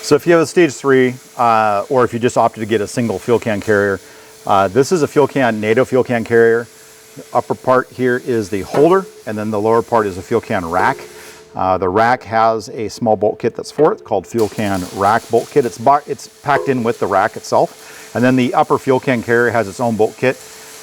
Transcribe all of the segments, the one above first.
So if you have a stage 3, or if you just opted to get a single fuel can carrier, this is a fuel can, NATO fuel can carrier. The upper part here is the holder, and then the lower part is a fuel can rack. The rack has a small bolt kit that's for it, called fuel can rack bolt kit. It's packed in with the rack itself. And then the upper fuel can carrier has its own bolt kit.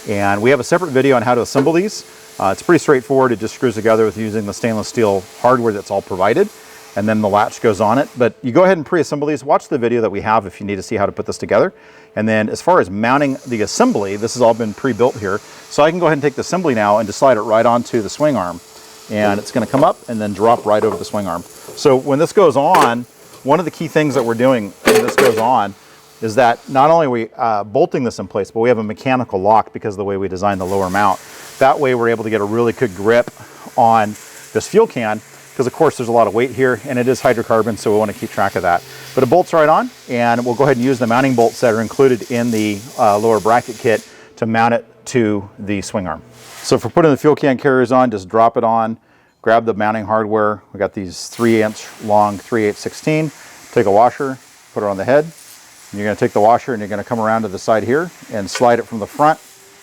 And we have a separate video on how to assemble these. It's pretty straightforward. It just screws together with using the stainless steel hardware that's all provided. And then the latch goes on it. But you go ahead and pre-assemble these. Watch the video that we have if you need to see how to put this together. And then as far as mounting the assembly, this has all been pre-built here. So I can go ahead and take the assembly now and just slide it right onto the swing arm. And it's going to come up and then drop right over the swing arm. So when this goes on, one of the key things that we're doing when this goes on is that not only are we bolting this in place, but we have a mechanical lock because of the way we designed the lower mount. That way we're able to get a really good grip on this fuel can, because of course there's a lot of weight here and it is hydrocarbon, so we want to keep track of that. But it bolts right on, and we'll go ahead and use the mounting bolts that are included in the lower bracket kit to mount it to the swing arm. So for putting the fuel can carriers on, just drop it on, grab the mounting hardware. We got these 3-inch long 3/8/16. Take a washer, put it on the head. And you're going to take the washer and you're going to come around to the side here and slide it from the front.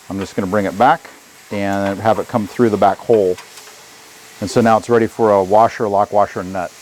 I'm just going to bring it back and have it come through the back hole. And so now it's ready for a washer, lock washer, and nut.